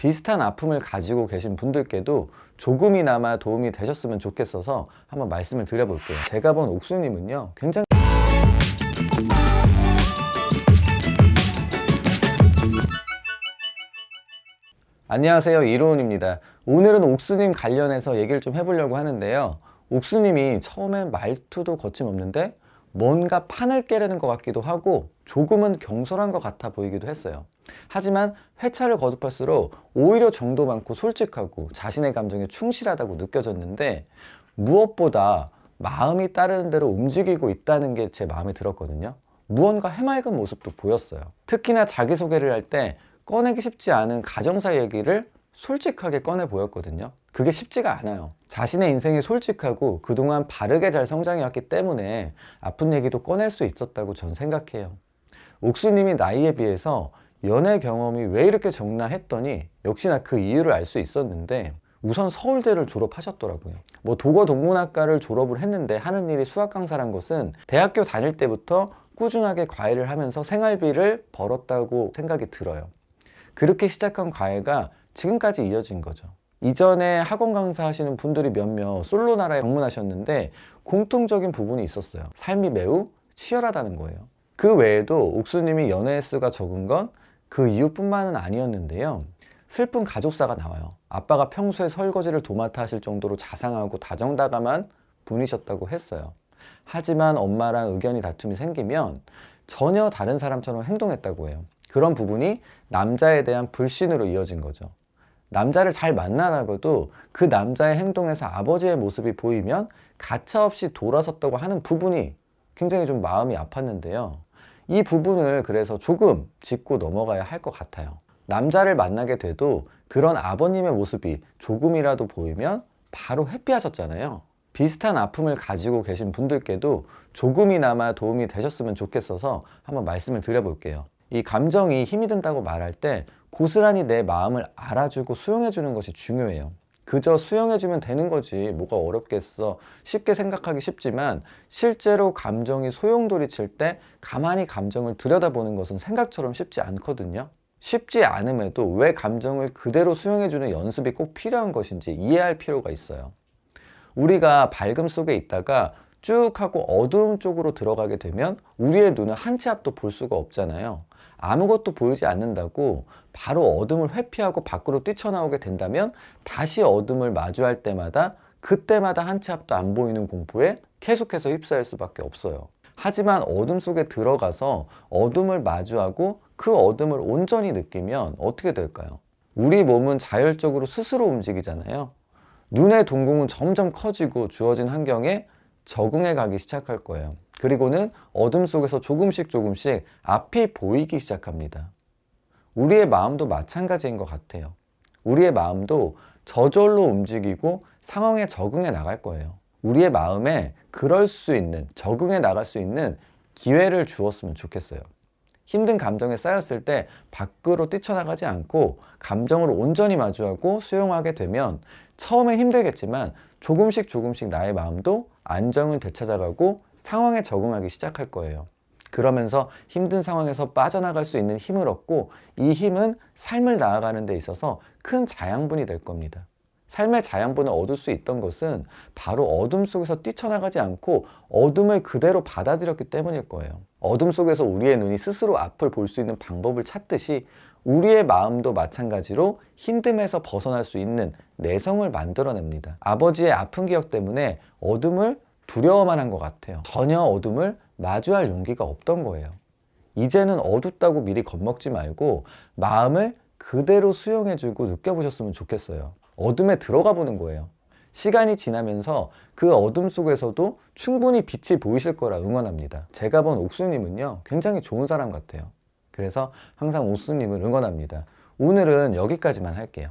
비슷한 아픔을 가지고 계신 분들께도 조금이나마 도움이 되셨으면 좋겠어서 한번 말씀을 드려볼게요. 제가 본 옥수님은요, 굉장히 안녕하세요, 이로운입니다. 오늘은 옥수님 관련해서 얘기를 좀 해보려고 하는데요. 옥수님이 처음엔 말투도 거침없는데 뭔가 판을 깨려는 것 같기도 하고 조금은 경솔한 것 같아 보이기도 했어요. 하지만 회차를 거듭할수록 오히려 정도 많고 솔직하고 자신의 감정에 충실하다고 느껴졌는데, 무엇보다 마음이 따르는 대로 움직이고 있다는 게 제 마음에 들었거든요. 무언가 해맑은 모습도 보였어요. 특히나 자기소개를 할 때 꺼내기 쉽지 않은 가정사 얘기를 솔직하게 꺼내 보였거든요. 그게 쉽지가 않아요. 자신의 인생이 솔직하고 그동안 바르게 잘 성장해왔기 때문에 아픈 얘기도 꺼낼 수 있었다고 전 생각해요. 옥수님이 나이에 비해서 연애 경험이 왜 이렇게 적나 했더니 역시나 그 이유를 알 수 있었는데, 우선 서울대를 졸업하셨더라고요. 도거동문학과를 졸업을 했는데 하는 일이 수학 강사란 것은 대학교 다닐 때부터 꾸준하게 과외를 하면서 생활비를 벌었다고 생각이 들어요. 그렇게 시작한 과외가 지금까지 이어진 거죠. 이전에 학원 강사 하시는 분들이 몇몇 솔로 나라에 방문하셨는데 공통적인 부분이 있었어요. 삶이 매우 치열하다는 거예요. 그 외에도 옥수님이 연애 횟수가 적은 건 그 이유뿐만은 아니었는데요. 슬픈 가족사가 나와요. 아빠가 평소에 설거지를 도맡아 하실 정도로 자상하고 다정다감한 분이셨다고 했어요. 하지만 엄마랑 의견이 다툼이 생기면 전혀 다른 사람처럼 행동했다고 해요. 그런 부분이 남자에 대한 불신으로 이어진 거죠. 남자를 잘 만나다가도 그 남자의 행동에서 아버지의 모습이 보이면 가차없이 돌아섰다고 하는 부분이 굉장히 좀 마음이 아팠는데요. 이 부분을 그래서 조금 짚고 넘어가야 할 것 같아요. 남자를 만나게 돼도 그런 아버님의 모습이 조금이라도 보이면 바로 회피하셨잖아요. 비슷한 아픔을 가지고 계신 분들께도 조금이나마 도움이 되셨으면 좋겠어서 한번 말씀을 드려볼게요. 이 감정이 힘이 든다고 말할 때 고스란히 내 마음을 알아주고 수용해주는 것이 중요해요. 그저 수용해주면 되는 거지 뭐가 어렵겠어, 쉽게 생각하기 쉽지만 실제로 감정이 소용돌이칠 때 가만히 감정을 들여다보는 것은 생각처럼 쉽지 않거든요. 쉽지 않음에도 왜 감정을 그대로 수용해주는 연습이 꼭 필요한 것인지 이해할 필요가 있어요. 우리가 밝음 속에 있다가 쭉 하고 어두움 쪽으로 들어가게 되면 우리의 눈은 한 치 앞도 볼 수가 없잖아요. 아무것도 보이지 않는다고 바로 어둠을 회피하고 밖으로 뛰쳐나오게 된다면 다시 어둠을 마주할 때마다 그때마다 한 치 앞도 안 보이는 공포에 계속해서 휩싸일 수밖에 없어요. 하지만 어둠 속에 들어가서 어둠을 마주하고 그 어둠을 온전히 느끼면 어떻게 될까요? 우리 몸은 자율적으로 스스로 움직이잖아요. 눈의 동공은 점점 커지고 주어진 환경에 적응해 가기 시작할 거예요. 그리고는 어둠 속에서 조금씩 앞이 보이기 시작합니다. 우리의 마음도 마찬가지인 것 같아요. 우리의 마음도 저절로 움직이고 상황에 적응해 나갈 거예요. 우리의 마음에 그럴 수 있는, 적응해 나갈 수 있는 기회를 주었으면 좋겠어요. 힘든 감정에 쌓였을 때 밖으로 뛰쳐나가지 않고 감정을 온전히 마주하고 수용하게 되면 처음엔 힘들겠지만 조금씩 나의 마음도 안정을 되찾아가고 상황에 적응하기 시작할 거예요. 그러면서 힘든 상황에서 빠져나갈 수 있는 힘을 얻고 이 힘은 삶을 나아가는 데 있어서 큰 자양분이 될 겁니다. 삶의 자양분을 얻을 수 있던 것은 바로 어둠 속에서 뛰쳐나가지 않고 어둠을 그대로 받아들였기 때문일 거예요. 어둠 속에서 우리의 눈이 스스로 앞을 볼 수 있는 방법을 찾듯이 우리의 마음도 마찬가지로 힘듦에서 벗어날 수 있는 내성을 만들어냅니다. 아버지의 아픈 기억 때문에 어둠을 두려워만 한 것 같아요. 전혀 어둠을 마주할 용기가 없던 거예요. 이제는 어둡다고 미리 겁먹지 말고 마음을 그대로 수용해주고 느껴보셨으면 좋겠어요. 어둠에 들어가 보는 거예요. 시간이 지나면서 그 어둠 속에서도 충분히 빛이 보이실 거라 응원합니다. 제가 본 옥수님은요, 굉장히 좋은 사람 같아요. 그래서 항상 옥수님을 응원합니다. 오늘은 여기까지만 할게요.